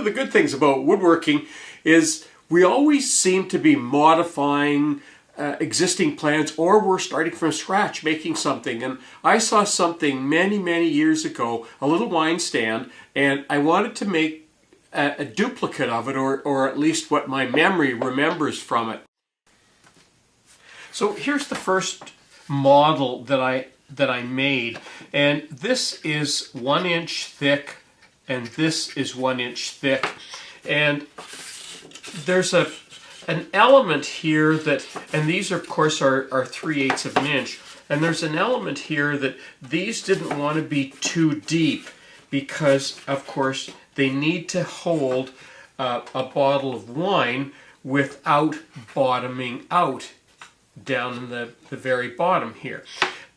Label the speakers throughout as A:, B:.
A: the good things about woodworking is we always seem to be modifying existing plans, or we're starting from scratch making something. And I saw something many years ago, a little wine stand, and I wanted to make a duplicate of it, or at least what my memory remembers from it. So here's the first model that I made, and this is 1 inch thick, and this is 1 inch thick, and there's an element here that, and these of course are 3/8 of an inch, and there's an element here that these didn't want to be too deep because of course they need to hold a bottle of wine without bottoming out down in the very bottom here.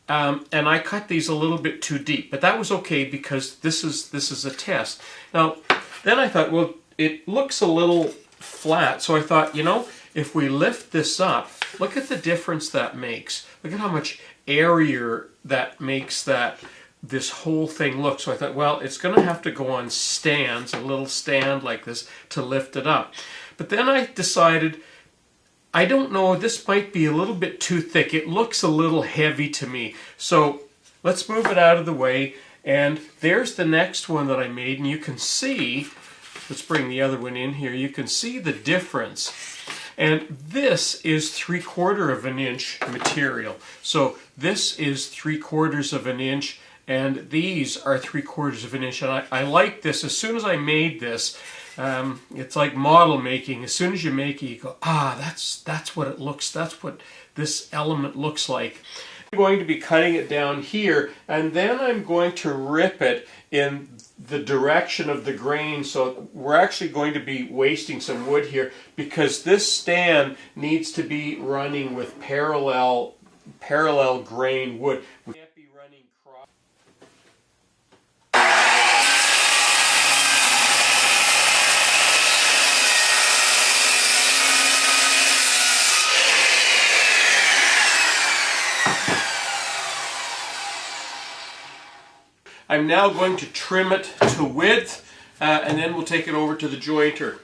A: And I cut these a little bit too deep, but that was okay because this is a test. Now then I thought, well, it looks a little flat, so I thought, you know, if we lift this up, look at the difference that makes. Look at how much airier that makes this whole thing look. So I thought, well, it's going to have to go on stands, a little stand like this, to lift it up. But then I decided, I don't know, this might be a little bit too thick. It looks a little heavy to me. So let's move it out of the way. And there's the next one that I made, and you can see, let's bring the other one in here, you can see the difference. And this is 3/4 of an inch material. So this is 3/4 of an inch, and these are 3/4 of an inch. And I like this. As soon as I made this, it's like model making. As soon as you make it, you go, ah, that's what it looks, that's what this element looks like. I'm going to be cutting it down here, and then I'm going to rip it in the direction of the grain. So we're actually going to be wasting some wood here because this stand needs to be running with parallel grain wood. We can't be running cross. I'm now going to trim it to width, and then we'll take it over to the jointer.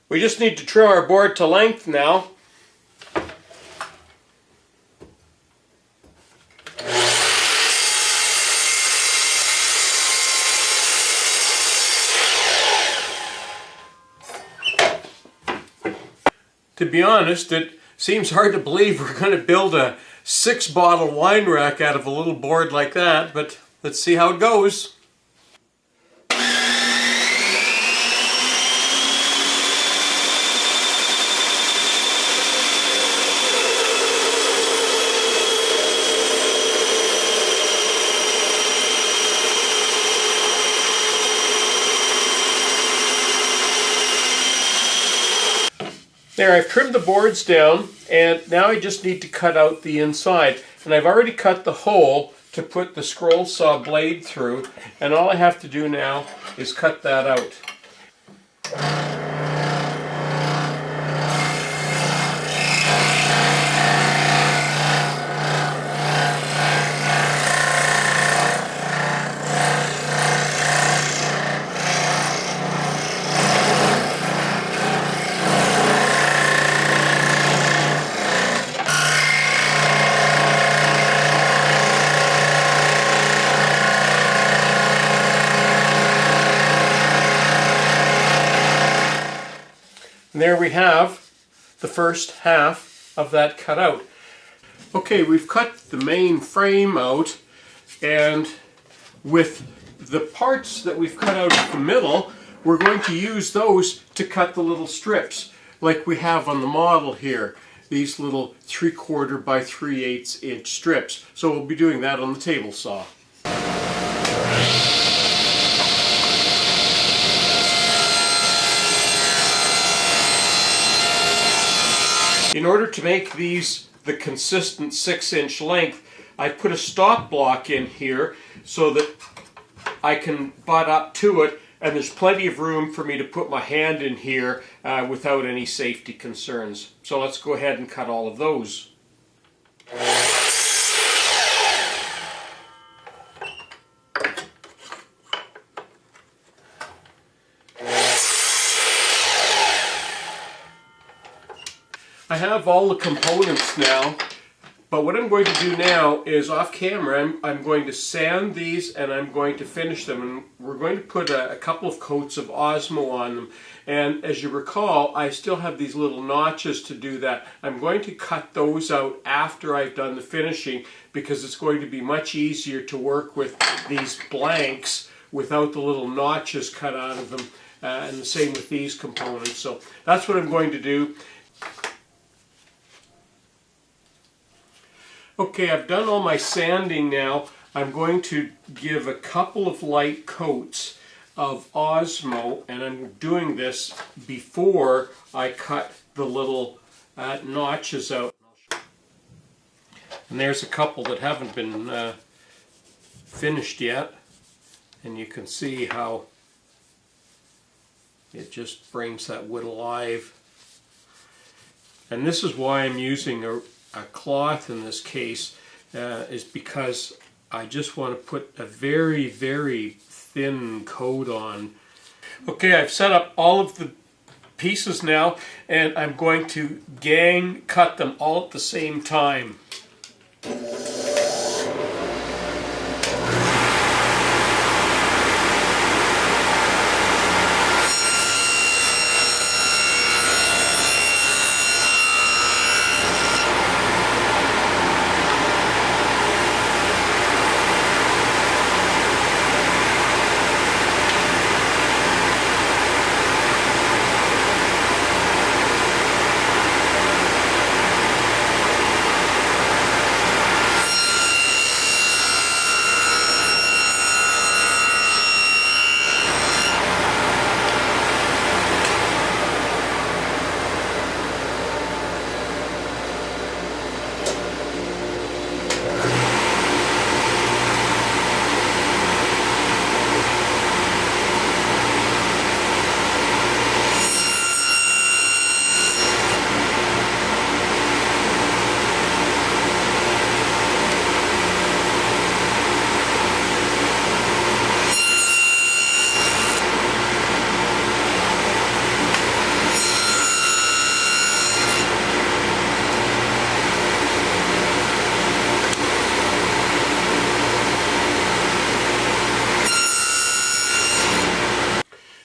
A: We just need to trim our board to length now. To be honest, it seems hard to believe we're going to build a 6-bottle wine rack out of a little board like that, but let's see how it goes. There, I've trimmed the boards down, and now I just need to cut out the inside. And I've already cut the hole to put the scroll saw blade through, and all I have to do now is cut that out. And there we have the first half of that cut out. Okay, we've cut the main frame out, and with the parts that we've cut out of the middle, we're going to use those to cut the little strips like we have on the model here. These little 3/4 by 3/8 inch strips. So we'll be doing that on the table saw. In order to make these the consistent 6-inch length, I put a stop block in here so that I can butt up to it, and there's plenty of room for me to put my hand in here without any safety concerns. So let's go ahead and cut all of those. I have all the components now, but what I'm going to do now is off camera, I'm going to sand these and I'm going to finish them, and we're going to put a couple of coats of Osmo on them. And as you recall, I still have these little notches to do that. I'm going to cut those out after I've done the finishing, because it's going to be much easier to work with these blanks without the little notches cut out of them, and the same with these components. So that's what I'm going to do. Okay, I've done all my sanding now. I'm going to give a couple of light coats of Osmo, and I'm doing this before I cut the little notches out. And there's a couple that haven't been finished yet, and you can see how it just brings that wood alive. And this is why I'm using a cloth in this case, is because I just want to put a very, very thin coat on. Okay, I've set up all of the pieces now, and I'm going to gang cut them all at the same time.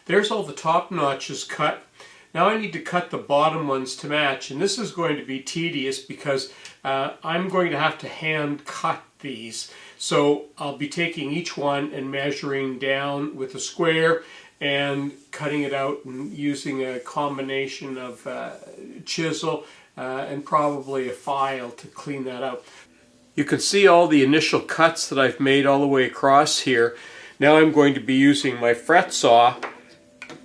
A: There's all the top notches cut. Now I need to cut the bottom ones to match, and this is going to be tedious because I'm going to have to hand cut these. So I'll be taking each one and measuring down with a square and cutting it out and using a combination of chisel and probably a file to clean that out. You can see all the initial cuts that I've made all the way across here. Now I'm going to be using my fret saw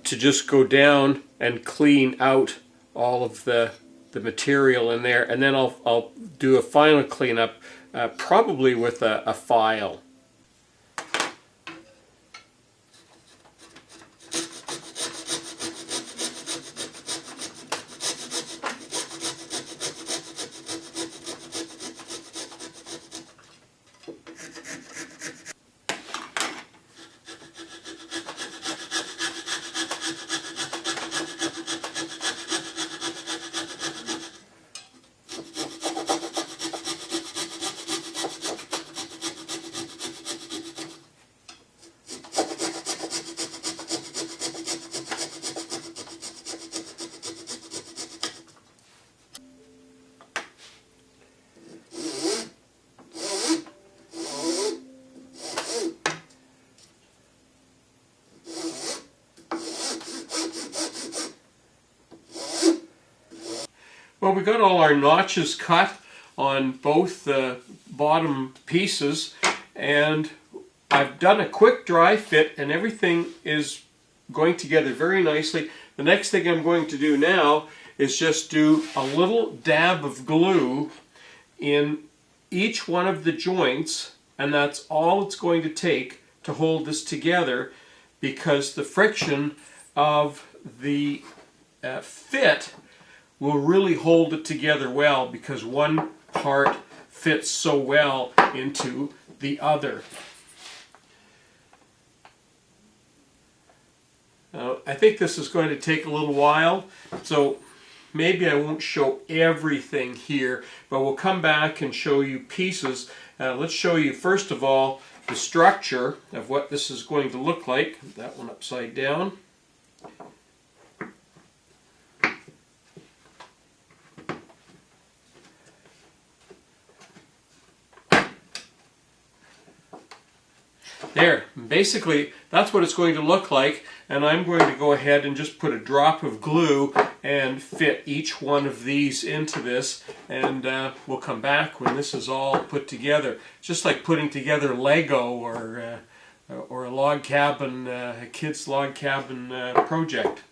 A: to just go down and clean out all of the material in there, and then I'll do a final cleanup, probably with a file. Well, we got all our notches cut on both the bottom pieces, and I've done a quick dry fit and everything is going together very nicely. The next thing I'm going to do now is just do a little dab of glue in each one of the joints, and that's all it's going to take to hold this together, because the friction of the fit will really hold it together well, because one part fits so well into the other. I think this is going to take a little while, so maybe I won't show everything here, but we'll come back and show you pieces. Let's show you first of all the structure of what this is going to look like. That one upside down. There, basically that's what it's going to look like, and I'm going to go ahead and just put a drop of glue and fit each one of these into this, and we'll come back when this is all put together. Just like putting together Lego or a log cabin, a kid's log cabin project.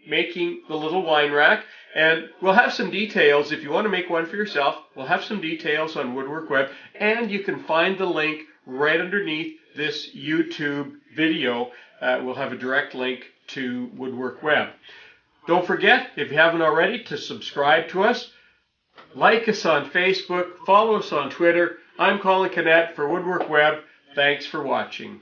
A: Making the little wine rack, and we'll have some details if you want to make one for yourself. We'll have some details on WoodWorkWeb, and you can find the link right underneath this YouTube video. We'll have a direct link to WoodWorkWeb. Don't forget, if you haven't already, to subscribe to us, like us on Facebook, follow us on Twitter. I'm Colin Canet for WoodWorkWeb. Thanks for watching.